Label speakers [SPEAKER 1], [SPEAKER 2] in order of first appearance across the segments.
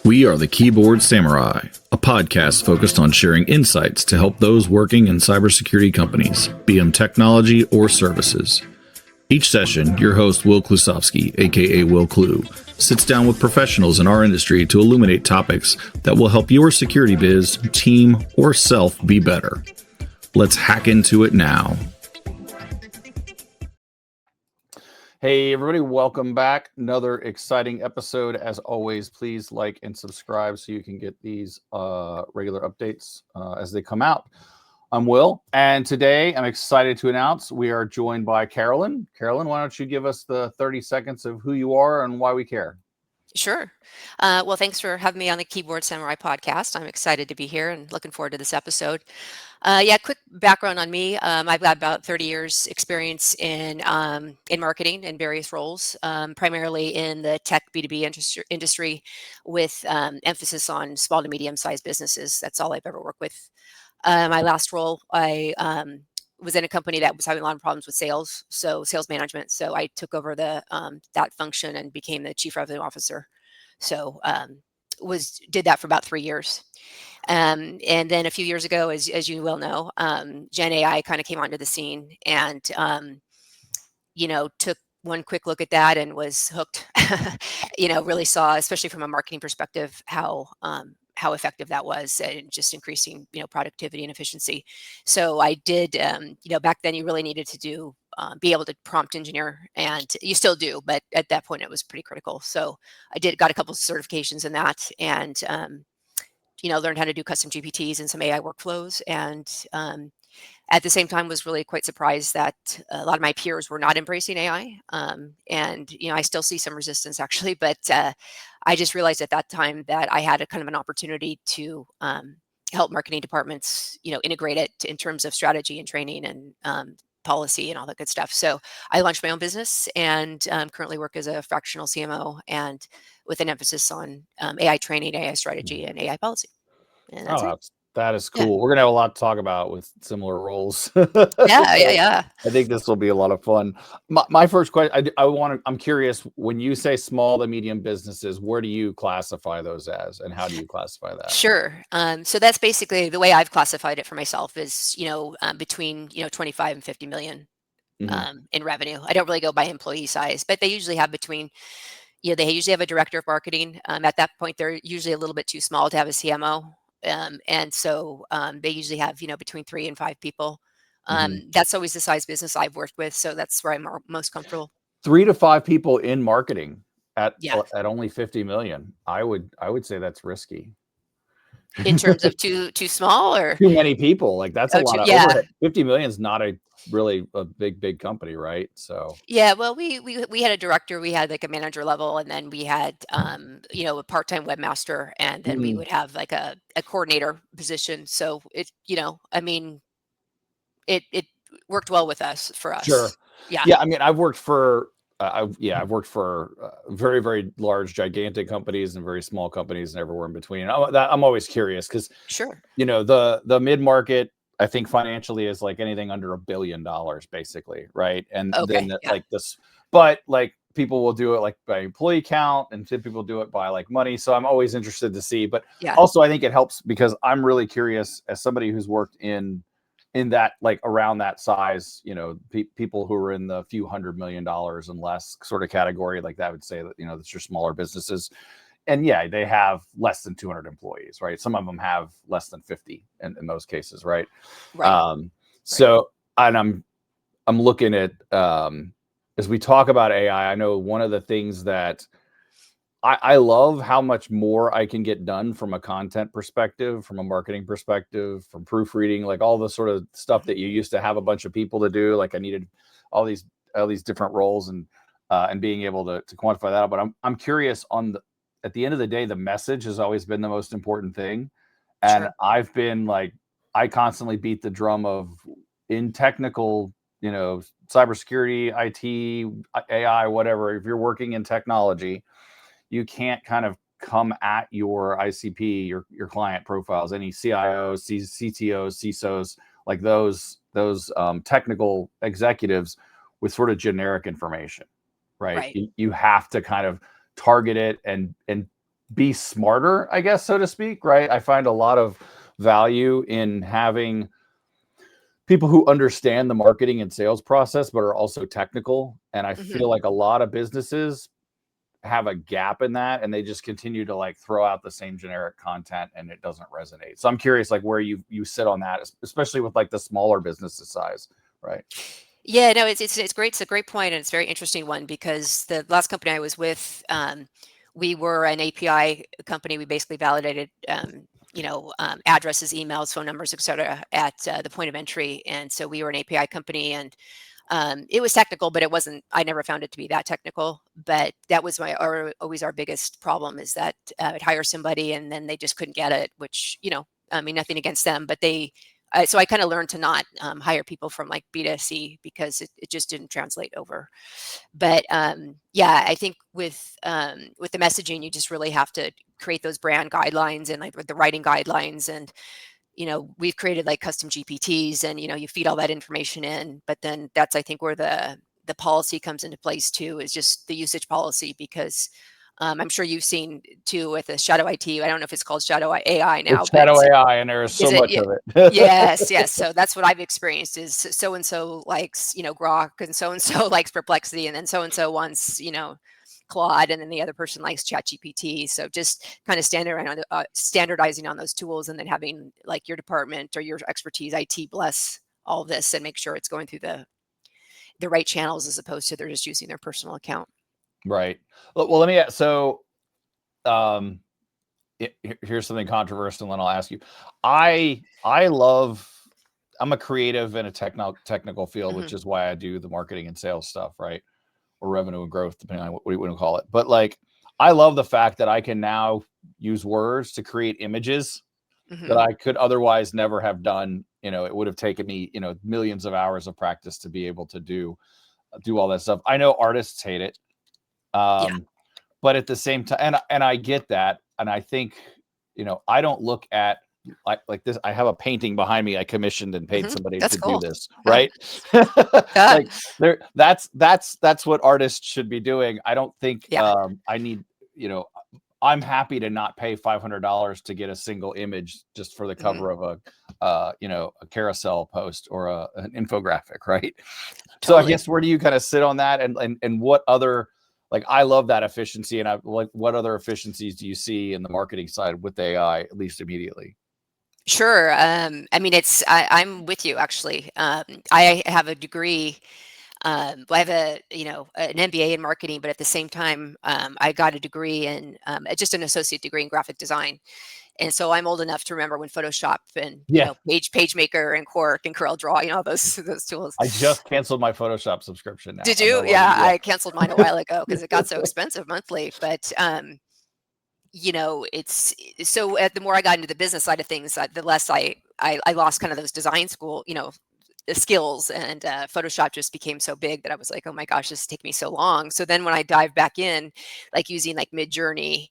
[SPEAKER 1] We are the Keyboard Samurai, a podcast focused on sharing insights to help those working in cybersecurity companies, be them technology or services. Each session, your host, Will Klusovsky, aka Will Klu, sits down with professionals in our industry to illuminate topics that will help your security biz, team, or self be better. Let's hack into it now. Hey, everybody, welcome back. Another exciting episode. As always, please like and subscribe so you can get these regular updates as they come out. I'm Will, and today I'm excited to announce we are joined by Carolyn. Carolyn, why don't you give us the 30 seconds of who you are and why we care?
[SPEAKER 2] Sure. Well, thanks for having me on the Keyboard Samurai podcast. I'm excited to be here and looking forward to this episode. Quick background on me. I've got about 30 years experience in marketing in various roles, primarily in the tech B2B industry with emphasis on small to medium-sized businesses. That's all I've ever worked with. My last role, I was in a company that was having a lot of problems with sales management. So I took over the that function and became the chief revenue officer. So did that for about 3 years. And then a few years ago, as you well know, Gen AI kind of came onto the scene and, took one quick look at that and was hooked, really saw, especially from a marketing perspective, how effective that was and just increasing, productivity and efficiency. So I did, back then you really needed to be able to prompt engineer, and you still do, but at that point it was pretty critical. So I got a couple of certifications in that, and learned how to do custom GPTs and some AI workflows. And at the same time was really quite surprised that a lot of my peers were not embracing AI. And I still see some resistance actually, but I just realized at that time that I had a kind of an opportunity to help marketing departments, integrate it in terms of strategy and training and policy and all that good stuff. So I launched my own business and currently work as a fractional CMO and with an emphasis on AI training, AI strategy, and AI policy. And that's it.
[SPEAKER 1] That is
[SPEAKER 2] Yeah.
[SPEAKER 1] cool. We're gonna have a lot to talk about with similar roles.
[SPEAKER 2] Yeah.
[SPEAKER 1] I think this will be a lot of fun. My first question, I'm curious, when you say small to medium businesses, where do you classify those as, and how do you classify that?
[SPEAKER 2] Sure. So that's basically the way I've classified it for myself is, between 25 and 50 million in revenue. I don't really go by employee size, but they usually have they usually have a director of marketing. At that point, they're usually a little bit too small to have a CMO. And so they usually have, between 3 and 5 people. That's always the size business I've worked with. So that's where I'm most comfortable.
[SPEAKER 1] 3 to 5 people in marketing at
[SPEAKER 2] Yeah.
[SPEAKER 1] only 50 million. I would say that's risky.
[SPEAKER 2] In terms of too small or
[SPEAKER 1] too many people. Like that's a lot of
[SPEAKER 2] yeah.
[SPEAKER 1] overhead. 50 million is not really a big company, right? So
[SPEAKER 2] Yeah, well, we had a director, we had like a manager level, and then we had a part-time webmaster, and then we would have like a coordinator position. So it it worked well for us.
[SPEAKER 1] Sure.
[SPEAKER 2] Yeah.
[SPEAKER 1] Yeah, I mean, I've worked for very, very large, gigantic companies and very small companies and everywhere in between. I'm always curious because
[SPEAKER 2] Sure.
[SPEAKER 1] the mid-market, I think financially is like anything under $1 billion, basically, right? And
[SPEAKER 2] Okay.
[SPEAKER 1] then
[SPEAKER 2] Yeah.
[SPEAKER 1] like this, but like people will do it like by employee count, and some people do it by like money. So I'm always interested to see. But
[SPEAKER 2] Yeah.
[SPEAKER 1] also, I think it helps because I'm really curious as somebody who's worked in that, like around that size, people who are in the few $100 million and less sort of category, like that would say that, that's your smaller businesses. And yeah, they have less than 200 employees, right? Some of them have less than 50 in most cases, right?
[SPEAKER 2] Right.
[SPEAKER 1] So, and I'm looking at, as we talk about AI, I know one of the things that I love how much more I can get done from a content perspective, from a marketing perspective, from proofreading, like all the sort of stuff that you used to have a bunch of people to do. Like I needed all these different roles and being able to quantify that. But I'm curious at the end of the day, the message has always been the most important thing. And
[SPEAKER 2] Sure.
[SPEAKER 1] I've been like, I constantly beat the drum of in technical, cybersecurity, IT, AI, whatever. If you're working in technology, you can't kind of come at your ICP, your client profiles, any CIOs, CTOs, CISOs, like those technical executives with sort of generic information, right?
[SPEAKER 2] Right.
[SPEAKER 1] You have to kind of target it and be smarter, I guess, so to speak, right? I find a lot of value in having people who understand the marketing and sales process, but are also technical. And I feel like a lot of businesses have a gap in that, and they just continue to like throw out the same generic content and it doesn't resonate. So I'm curious, like where you sit on that, especially with like the smaller businesses size, right?
[SPEAKER 2] Yeah, no, it's great. It's a great point, and it's a very interesting one because the last company I was with, we were an API company. We basically validated, addresses, emails, phone numbers, et cetera, at the point of entry. And so we were an API company, and it was technical, but it wasn't. I never found it to be that technical. But that was always our biggest problem is that I'd hire somebody and then they just couldn't get it. Which I mean, nothing against them, but they. So I kind of learned to not hire people from like B to C because it just didn't translate over. But yeah, I think with the messaging, you just really have to create those brand guidelines and like with the writing guidelines. And we've created like custom GPTs, and you feed all that information in. But then that's, I think, where the policy comes into place too, is just the usage policy. Because I'm sure you've seen too with the shadow IT. I don't know if it's called shadow AI now,
[SPEAKER 1] It's
[SPEAKER 2] but
[SPEAKER 1] shadow AI, and there is so
[SPEAKER 2] is it?
[SPEAKER 1] much
[SPEAKER 2] Yeah.
[SPEAKER 1] of it.
[SPEAKER 2] Yes, yes. So that's what I've experienced is so and so likes, Grok, and so likes Perplexity, and then so and so wants, Claude, and then the other person likes ChatGPT. So just kind of standardizing on those tools, and then having like your department or your expertise, IT, bless all of this and make sure it's going through the right channels as opposed to they're just using their personal account.
[SPEAKER 1] Right. Well, let me so um here's something controversial, and then I'll ask you. I love, I'm a creative in a technical field, which is why I do the marketing and sales stuff, right? Or revenue and growth, depending on what you want to call it. But like, I love the fact that I can now use words to create images that I could otherwise never have done. It would have taken me, millions of hours of practice to be able to do all that stuff. I know artists hate it.
[SPEAKER 2] Yeah.
[SPEAKER 1] But at the same time, and I get that. And I think, I don't look at like this. I have a painting behind me I commissioned and paid somebody
[SPEAKER 2] That's
[SPEAKER 1] to do
[SPEAKER 2] cool.
[SPEAKER 1] this,
[SPEAKER 2] Yeah.
[SPEAKER 1] right?
[SPEAKER 2] Yeah.
[SPEAKER 1] Like that's what artists should be doing. I don't think
[SPEAKER 2] Yeah.
[SPEAKER 1] I need, I'm happy to not pay $500 to get a single image just for the cover of a carousel post or an infographic, right? So I
[SPEAKER 2] Totally.
[SPEAKER 1] guess where do you kind of sit on that, and what other, like, I love that efficiency, and I like, what other efficiencies do you see in the marketing side with AI, at least immediately?
[SPEAKER 2] Sure. I mean, I'm with you actually. I have a degree. I have an MBA in marketing, but at the same time, I got a degree in just an associate degree in graphic design. And so I'm old enough to remember when Photoshop and
[SPEAKER 1] Yeah,
[SPEAKER 2] PageMaker and Quark and Corel Draw, those tools.
[SPEAKER 1] I just canceled my Photoshop subscription now.
[SPEAKER 2] Did
[SPEAKER 1] I no
[SPEAKER 2] you?
[SPEAKER 1] longer,
[SPEAKER 2] Yeah,
[SPEAKER 1] yeah.
[SPEAKER 2] I canceled mine a while ago because it got so expensive monthly. But it's so the more I got into the business side of things, the less I lost kind of those design school, the skills, and Photoshop just became so big that I was like, oh my gosh, this is taking me so long. So then when I dive back in, like using like Midjourney,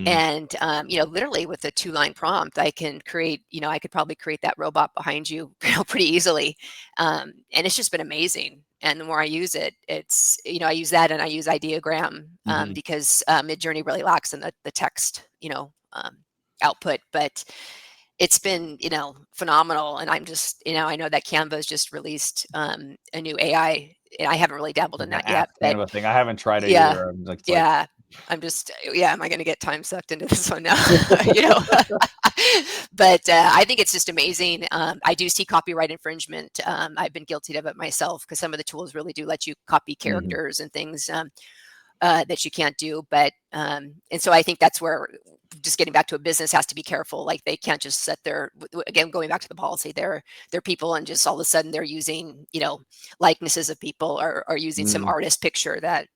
[SPEAKER 2] and literally with a 2-line prompt, I can create, I could probably create that robot behind you, pretty easily. And it's just been amazing. And the more I use it, it's, I use that, and I use Ideogram because Midjourney really lacks in the text, output. But it's been, phenomenal. And I'm just, I know that Canva's just released a new AI, and I haven't really dabbled in
[SPEAKER 1] Like an
[SPEAKER 2] that yet,
[SPEAKER 1] app kind
[SPEAKER 2] but
[SPEAKER 1] of a thing. I haven't tried it
[SPEAKER 2] yeah,
[SPEAKER 1] either. I'm like, it's like,
[SPEAKER 2] yeah. I'm just, yeah, am I going to get time sucked into this one now? you know, but I think it's just amazing. I do see copyright infringement. I've been guilty of it myself because some of the tools really do let you copy characters and things that you can't do. But and so I think that's where just getting back to a business has to be careful. Like they can't just set their, again, going back to the policy, they're people, and just all of a sudden they're using, likenesses of people, or using some artist picture that,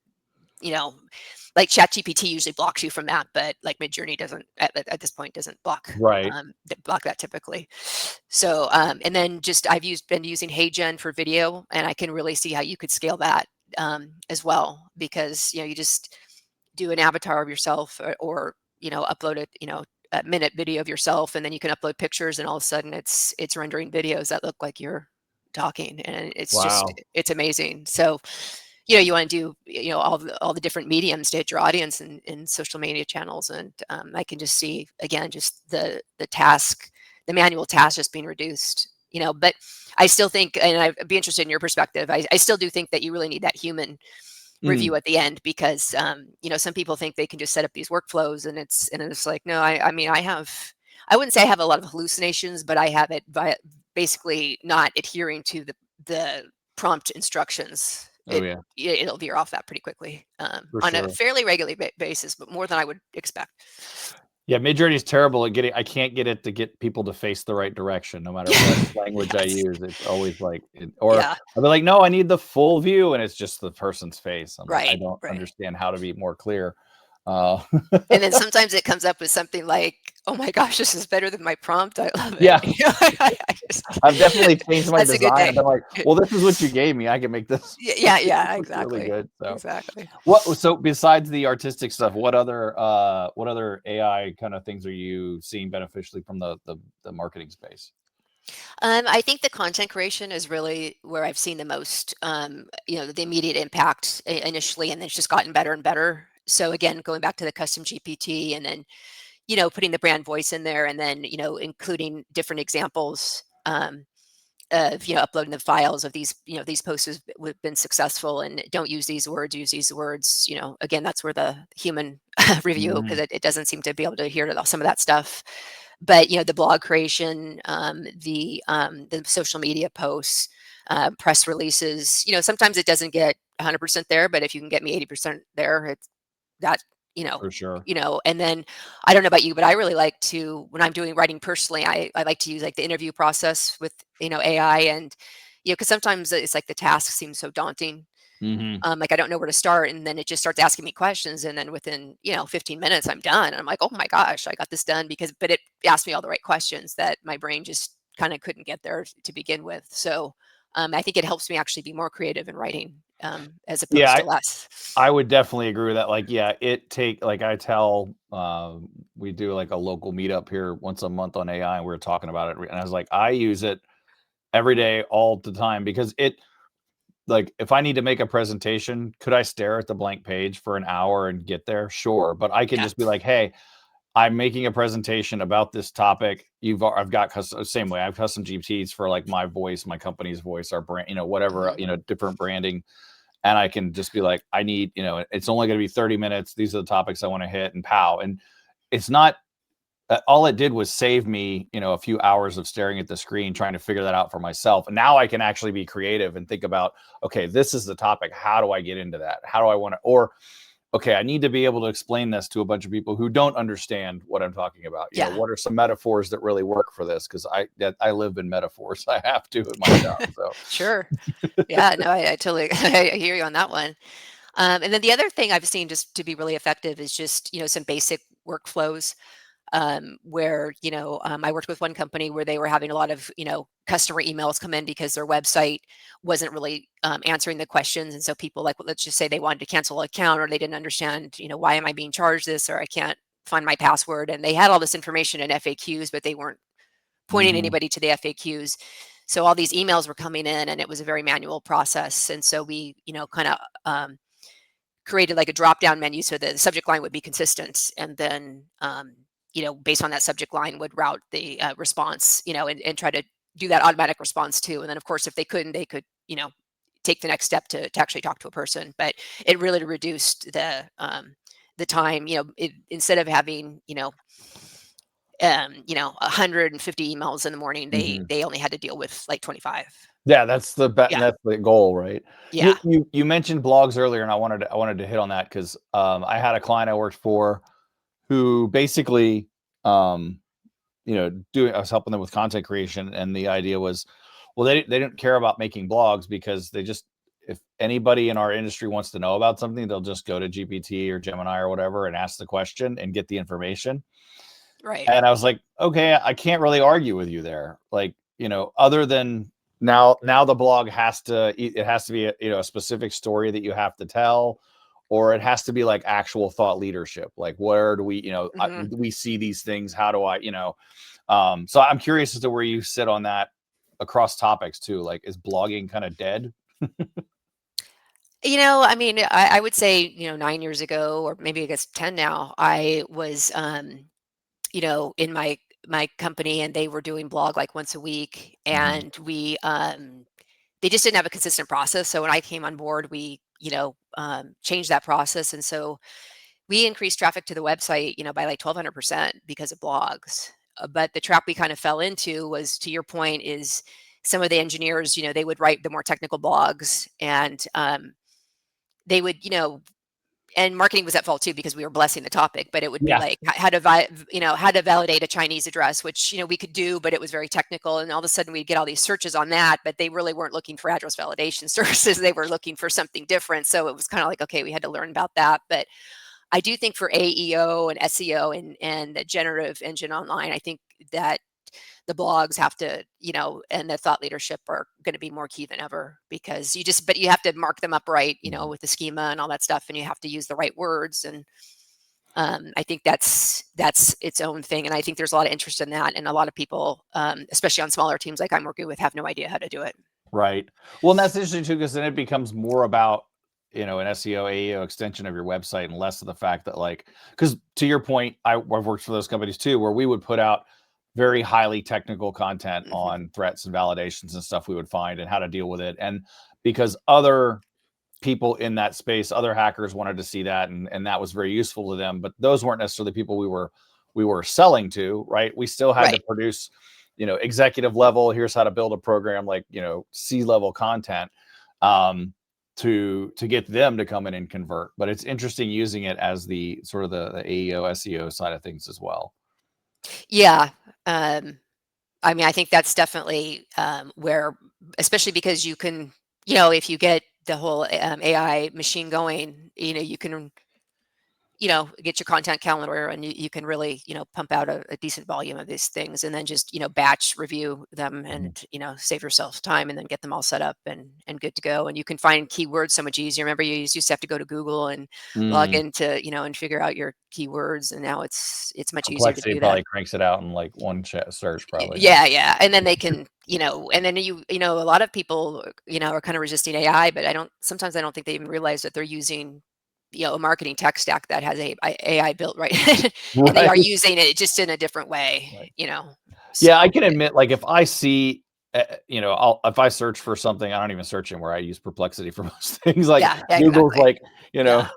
[SPEAKER 2] like ChatGPT usually blocks you from that, but like Midjourney doesn't at this point doesn't block
[SPEAKER 1] right.
[SPEAKER 2] block that typically. So and then just been using HeyGen for video, and I can really see how you could scale that as well, because you just do an avatar of yourself, or upload it, a minute video of yourself, and then you can upload pictures, and all of a sudden it's rendering videos that look like you're talking, and it's
[SPEAKER 1] Wow.
[SPEAKER 2] amazing. So you want to do, all the different mediums to hit your audience in social media channels. And I can just see, again, just the manual task just being reduced, but I still think, and I'd be interested in your perspective, I still do think that you really need that human review at the end, because some people think they can just set up these workflows, and it's like, no, I mean, I wouldn't say I have a lot of hallucinations, but I have it by basically not adhering to the prompt instructions.
[SPEAKER 1] Oh yeah,
[SPEAKER 2] It'll veer off that pretty quickly,
[SPEAKER 1] for
[SPEAKER 2] on a
[SPEAKER 1] sure.
[SPEAKER 2] fairly regular basis, but more than I would expect.
[SPEAKER 1] Yeah, Midjourney is terrible at getting. I can't get it to get people to face the right direction, no matter what language I
[SPEAKER 2] Yes.
[SPEAKER 1] use. It's always like, or
[SPEAKER 2] Yeah.
[SPEAKER 1] I'll be like, no, I need the full view, and it's just the person's face. I'm like, I
[SPEAKER 2] Right.
[SPEAKER 1] don't
[SPEAKER 2] Right.
[SPEAKER 1] understand how to be more clear. Uh,
[SPEAKER 2] And then sometimes it comes up with something like, "Oh my gosh, this is better than my prompt. I love it."
[SPEAKER 1] yeah, I've definitely changed my
[SPEAKER 2] That's a good
[SPEAKER 1] design. I've
[SPEAKER 2] day.
[SPEAKER 1] been like, well, this is what you gave me. I can make this.
[SPEAKER 2] Yeah, yeah,
[SPEAKER 1] Looks really
[SPEAKER 2] exactly.
[SPEAKER 1] good. So,
[SPEAKER 2] Exactly.
[SPEAKER 1] so besides the artistic stuff, what other AI kind of things are you seeing beneficially from the marketing space?
[SPEAKER 2] I think the content creation is really where I've seen the most, the immediate impact initially, and then it's just gotten better and better. So again, going back to the custom GPT, and then, putting the brand voice in there, and then, including different examples, of, uploading the files of these posts have been successful, and don't use these words, use these words. Again, that's where the human review, because
[SPEAKER 1] Mhm.
[SPEAKER 2] it doesn't seem to be able to hear to some of that stuff. But the blog creation, the social media posts, press releases. Sometimes it doesn't get 100% there, but if you can get me 80% there, it's that.
[SPEAKER 1] For sure.
[SPEAKER 2] And then I don't know about you, but I really like to, when I'm doing writing personally, I like to use like the interview process with AI, and because sometimes it's like the task seems so daunting.
[SPEAKER 1] Mhm.
[SPEAKER 2] Like I don't know where to start, and then it just starts asking me questions, and then within 15 minutes I'm done, and I'm like, oh my gosh, I got this done, but it asked me all the right questions that my brain just kind of couldn't get there to begin with. So I think it helps me actually be more creative in writing, as
[SPEAKER 1] Yeah,
[SPEAKER 2] opposed to less.
[SPEAKER 1] I would definitely agree with that. Like, yeah, like I tell, we do like a local meetup here once a month on AI, and we were talking about it, and I was like, I use it every day, all the time, because like, if I need to make a presentation, could I stare at the blank page for an hour and get there? Sure, but I can
[SPEAKER 2] Yeah.
[SPEAKER 1] just be like, hey, I'm making a presentation about this topic. I've got custom, same way. I have custom GPTs for like my voice, my company's voice, our brand, whatever,
[SPEAKER 2] Hmm.
[SPEAKER 1] different branding. And I can just be like, I need, it's only going to be 30 minutes. These are the topics I want to hit, and pow. And it's not, all it did was save me, a few hours of staring at the screen, trying to figure that out for myself. And now I can actually be creative and think about, okay, this is the topic. How do I get into that? How do I want to, or, okay, I need to be able to explain this to a bunch of people who don't understand what I'm talking about.
[SPEAKER 2] Yeah.
[SPEAKER 1] What are some metaphors that really work for this? Because I live in metaphors. I have to in my job. So
[SPEAKER 2] Sure. Yeah, no, I totally I hear you on that one. And then the other thing I've seen just to be really effective is just, some basic workflows, where, I worked with one company where they were having a lot of, customer emails come in because their website wasn't really answering the questions. And so people, like, let's just say they wanted to cancel an account, or they didn't understand, why am I being charged this, or I can't find my password. And they had all this information in FAQs, but they weren't pointing
[SPEAKER 1] mhm.
[SPEAKER 2] anybody to the FAQs. So all these emails were coming in, and it was a very manual process. And so we, kind of created like a drop down menu so the subject line would be consistent. And then, based on that subject line, would route the response, and try to do that automatic response too. And then, of course, if they couldn't, they could, take the next step to actually talk to a person. But it really reduced the time, instead of having, 150 emails in the morning, they
[SPEAKER 1] Mhm.
[SPEAKER 2] they only had to deal with like 25.
[SPEAKER 1] Yeah,
[SPEAKER 2] Yeah.
[SPEAKER 1] that's the goal, right? You
[SPEAKER 2] Yeah.
[SPEAKER 1] you you mentioned blogs earlier, and I wanted to hit on that because I had a client I worked for who basically, um, doing I was helping them with content creation, and the idea was, well, they didn't care about making blogs because they just, if anybody in our industry wants to know about something, they'll just go to GPT or Gemini or whatever and ask the question and get the information.
[SPEAKER 2] Right.
[SPEAKER 1] And I was like, okay, I can't really argue with you there. Like, other than now the blog it has to be a specific story that you have to tell, or it has to be like actual thought leadership. Like, where do we,
[SPEAKER 2] Hmm.
[SPEAKER 1] we see these things? How do I, so I'm curious as to where you sit on that across topics too. Like, is blogging kind of dead?
[SPEAKER 2] I mean, I would say, 9 years ago, or maybe I guess 10 now, I was, in my company, and they were doing blog like once a week,
[SPEAKER 1] Mhm.
[SPEAKER 2] and they just didn't have a consistent process. So when I came on board, we, changed that process. And so we increased traffic to the website, by like 1200% because of blogs. But the trap we kind of fell into was, to your point, is some of the engineers, they would write the more technical blogs, and they would, and marketing was at fault too, because we were blessing the topic, but it would be
[SPEAKER 1] Yeah.
[SPEAKER 2] like how to validate a Chinese address, which, we could do, but it was very technical. And all of a sudden we'd get all these searches on that, but they really weren't looking for address validation services. They were looking for something different. So it was kind of like, okay, we had to learn about that. But I do think for AEO and SEO and the generative engine online, I think that the blogs have to, and the thought leadership are going to be more key than ever, because but you have to mark them up right,
[SPEAKER 1] Mhm.
[SPEAKER 2] with the schema and all that stuff, and you have to use the right words. And I think that's its own thing. And I think there's a lot of interest in that. And a lot of people, especially on smaller teams like I'm working with, have no idea how to do it.
[SPEAKER 1] Right. Well, and that's interesting too, because then it becomes more about, an SEO, AEO extension of your website, and less of the fact that, like, because to your point, I've worked for those companies too, where we would put out very highly technical content
[SPEAKER 2] Mhm.
[SPEAKER 1] on threats and validations and stuff we would find and how to deal with it. And because other people in that space, other hackers wanted to see that, and that was very useful to them, but those weren't necessarily people we were selling to, right? We still had to
[SPEAKER 2] Right.
[SPEAKER 1] produce, executive level, here's how to build a program, like, C-level content, um, to get them to come in and convert. But it's interesting using it as the sort of the AEO, SEO side of things as well.
[SPEAKER 2] Yeah. I mean, I think that's definitely where, especially because you can, if you get the whole AI machine going, you can, get your content calendar, and you can really, pump out a decent volume of these things, and then just, batch review them,
[SPEAKER 1] Mhm.
[SPEAKER 2] and, save yourself time, and then get them all set up and good to go. And you can find keywords so much easier. Remember, you used to have to go to Google and log
[SPEAKER 1] Mm.
[SPEAKER 2] into, and figure out your keywords. And now it's much easier to
[SPEAKER 1] Complexity
[SPEAKER 2] do that.
[SPEAKER 1] probably cranks it out in like one search, probably.
[SPEAKER 2] Yeah, yeah, and then they can, and then a lot of people, are kind of resisting AI, but sometimes I don't think they even realize that they're using, a marketing tech stack that has AI built right, and they
[SPEAKER 1] Right.
[SPEAKER 2] are using it just in a different way,
[SPEAKER 1] Right. Yeah, I
[SPEAKER 2] so
[SPEAKER 1] can admit, like, if I see, if I search for something, I don't even search anywhere. I use Perplexity for most things. Like,
[SPEAKER 2] yeah, yeah,
[SPEAKER 1] Google's
[SPEAKER 2] exactly.
[SPEAKER 1] like,
[SPEAKER 2] Yeah.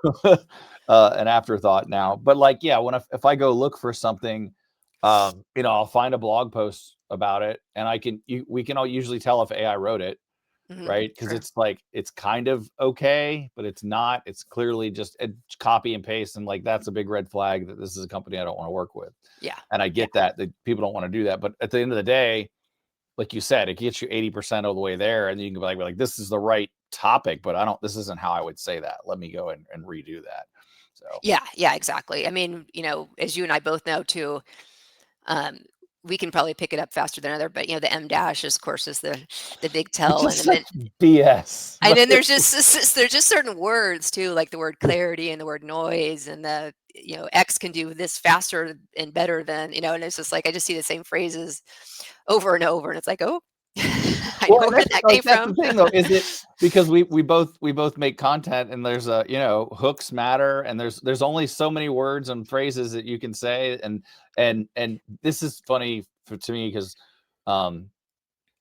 [SPEAKER 1] an afterthought now. But like, yeah, if I go look for something, I'll find a blog post about it, and we can all usually tell if AI wrote it,
[SPEAKER 2] Mhm.
[SPEAKER 1] right? Because
[SPEAKER 2] Sure.
[SPEAKER 1] it's like it's kind of okay, but it's not. It's clearly just a copy and paste, and like that's a big red flag that this is a company I don't want to work with.
[SPEAKER 2] Yeah.
[SPEAKER 1] And I
[SPEAKER 2] Yeah.
[SPEAKER 1] get that people don't want to do that, but at the end of the day, like you said, it gets you 80% of the way there, and you can be like, this is the right topic, but I don't. This isn't how I would say that. Let me go and redo that. So
[SPEAKER 2] Yeah, yeah, exactly. I mean, as you and I both know too, um, we can probably pick it up faster than other, but, the M dash, of course, is the big
[SPEAKER 1] which
[SPEAKER 2] tell.
[SPEAKER 1] is
[SPEAKER 2] And then
[SPEAKER 1] such BS.
[SPEAKER 2] And
[SPEAKER 1] But
[SPEAKER 2] then there's just certain words too, like the word clarity and the word noise, and X can do this faster and better than, and it's just like I just see the same phrases over and over, and it's like, oh, I
[SPEAKER 1] well,
[SPEAKER 2] know
[SPEAKER 1] and
[SPEAKER 2] where
[SPEAKER 1] that's
[SPEAKER 2] that
[SPEAKER 1] like
[SPEAKER 2] came
[SPEAKER 1] that's
[SPEAKER 2] from.
[SPEAKER 1] the thing though. Is it because we both make content, and there's a hooks matter, and there's only so many words and phrases that you can say, and this is funny to me because um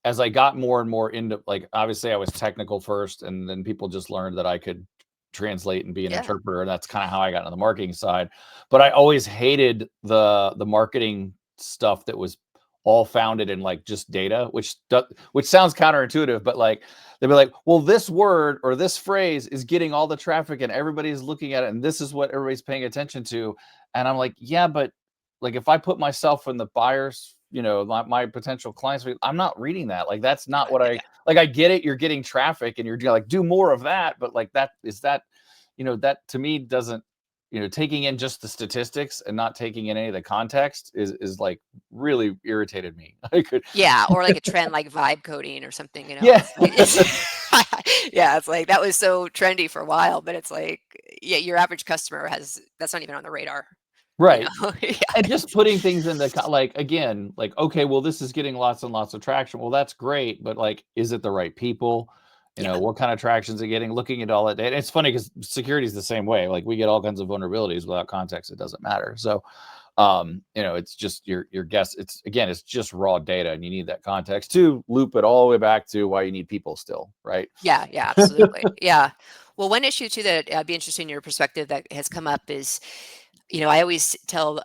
[SPEAKER 1] as I got more and more into, like, obviously I was technical first, and then people just learned that I could translate and be an
[SPEAKER 2] Yeah,
[SPEAKER 1] interpreter. And that's kind of how I got into the marketing side. But I always hated the marketing stuff that was all founded in like just data, which sounds counterintuitive, but like they'd be like, well, this word or this phrase is getting all the traffic and everybody's looking at it, and this is what everybody's paying attention to. And I'm like, yeah, but like if I put myself in the buyers, my potential clients, I'm not reading that. Like that's
[SPEAKER 2] yeah,
[SPEAKER 1] not what
[SPEAKER 2] yeah,
[SPEAKER 1] I like. I get it. You're getting traffic and you're like, do more of that. But like that to me doesn't, taking in just the statistics and not taking in any of the context is like really irritated me. I could,
[SPEAKER 2] yeah, or like a trend like vibe coding or something.
[SPEAKER 1] yeah,
[SPEAKER 2] Yeah, it's like that was so trendy for a while, but it's like, yeah, your average customer that's not even on the radar, you
[SPEAKER 1] right.
[SPEAKER 2] know? Yeah,
[SPEAKER 1] And just putting things in the like again, like, okay, well, this is getting lots and lots of traction. Well, that's great, but like, is it the right people? You know, what kind of traction is it getting? Looking at all that data. It's funny because security is the same way. Like we get all kinds of vulnerabilities without context. It doesn't matter. So, you know, it's just your guess. It's just raw data, and you need that context to loop it all the way back to why you need people still, right?
[SPEAKER 2] Yeah, absolutely. Yeah. Well, one issue too that I'd be interested in your perspective that has come up is, you know, I always tell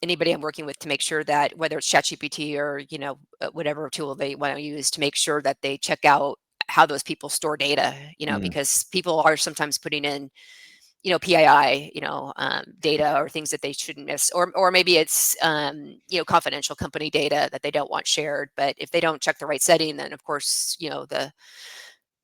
[SPEAKER 2] anybody I'm working with to make sure that whether it's ChatGPT or, you know, whatever tool they want to use, to make sure that they check out how those people store data, you know, because people are sometimes putting in, you know, PII, you know, data or things that they shouldn't miss, or maybe it's, you know, confidential company data that they don't want shared. But if they don't check the right setting, then of course, you know, the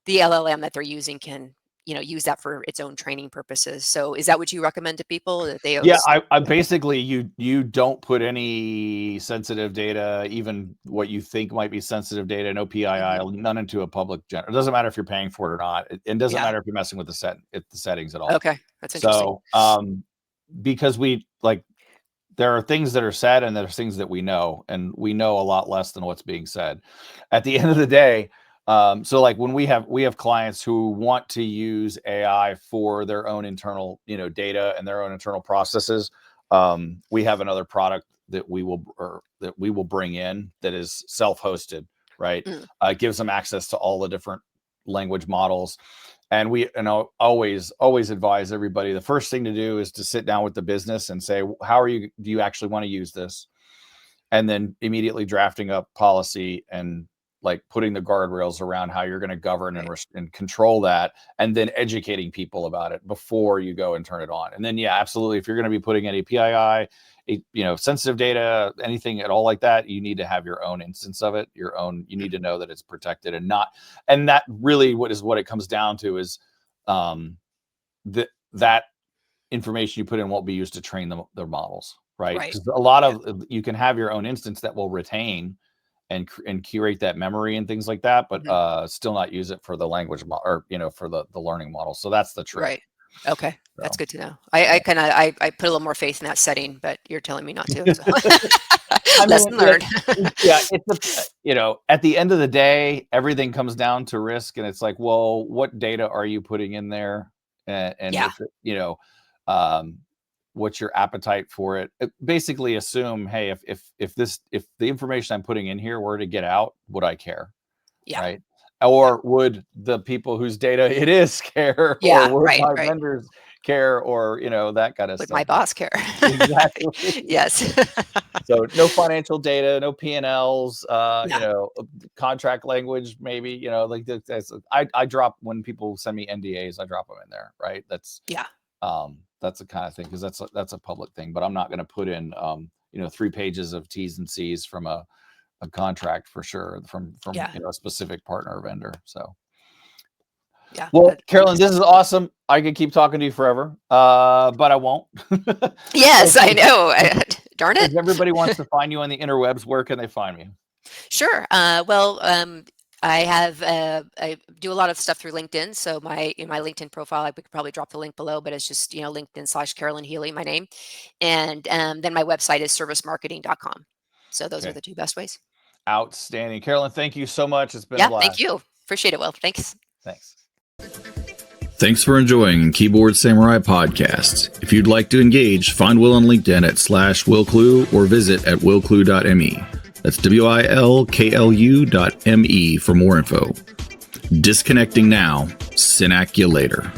[SPEAKER 2] LLM that they're using can, you know, use that for its own training purposes. So is that what you recommend to people, that they
[SPEAKER 1] Yeah,
[SPEAKER 2] always?
[SPEAKER 1] I basically you don't put any sensitive data, even what you think might be sensitive data, no PII, none into a public It doesn't matter if you're paying for it or not. It doesn't
[SPEAKER 2] Yeah.
[SPEAKER 1] matter if you're messing with the settings at all.
[SPEAKER 2] Okay. That's interesting.
[SPEAKER 1] So, because there are things that are said and there's things that we know, and we know a lot less than what's being said. At the end of the day, so like when we have clients who want to use AI for their own internal, you know, data and their own internal processes, we have another product that we will bring in that is self-hosted, right? It gives them access to all the different language models. And I'll always advise everybody, the first thing to do is to sit down with the business and say, do you actually want to use this? And then immediately drafting up policy and like putting the guardrails around how you're going to govern and control that, and then educating people about it before you go and turn it on. And then, yeah, absolutely. If you're going to be putting any PII, you know, sensitive data, anything at all like that, you need to have your own instance of it, you need to know that it's protected and that really what it comes down to is that information you put in won't be used to train their models, right? Because a lot of you can have your own instance that will retain and curate that memory and things like that, but still not use it for the language model, or, you know, for the learning model. So that's the trick.
[SPEAKER 2] Right. Okay. So. That's good to know. I put a little more faith in that setting, but you're telling me not to. So. Lesson learned.
[SPEAKER 1] Yeah. It's you know, at the end of the day, everything comes down to risk, and it's like, well, what data are you putting in there? And if you know, what's your appetite for it? Basically assume, hey, if the information I'm putting in here were to get out, would I care?
[SPEAKER 2] Yeah.
[SPEAKER 1] Right. Or would the people whose data it is care?
[SPEAKER 2] Yeah.
[SPEAKER 1] Or would my
[SPEAKER 2] Right.
[SPEAKER 1] vendors care? Or, you know, that kind of
[SPEAKER 2] Would
[SPEAKER 1] stuff.
[SPEAKER 2] my boss care?
[SPEAKER 1] Exactly.
[SPEAKER 2] Yes.
[SPEAKER 1] So no financial data, no P&Ls,
[SPEAKER 2] Yeah.
[SPEAKER 1] you know, contract language, maybe, you know, like I drop, when people send me NDAs, I drop them in there. Right. That's the kind of thing, because that's a public thing, but I'm not going to put in, you know, 3 pages of T's and C's from a contract for sure, from you know, a specific partner or vendor. So well, Carolyn, this is awesome. I could keep talking to you forever, but I won't.
[SPEAKER 2] Yes, I know. Darn it.
[SPEAKER 1] If everybody wants to find you on the interwebs, where can they find me?
[SPEAKER 2] Sure. I do a lot of stuff through LinkedIn. So in my LinkedIn profile, I could probably drop the link below, but it's just, you know, LinkedIn/Carolyn Healey, my name. And then my website is servicemarketing.com. So those are the 2 best ways.
[SPEAKER 1] Outstanding. Carolyn, thank you so much. It's been a blast.
[SPEAKER 2] Thank you. Appreciate it, Will. Thanks.
[SPEAKER 3] Thanks for enjoying Keyboard Samurai Podcast. If you'd like to engage, find Will on LinkedIn at /Will Klu or visit at willklu.me. That's WILKLU.me for more info. Disconnecting now. Synac you later.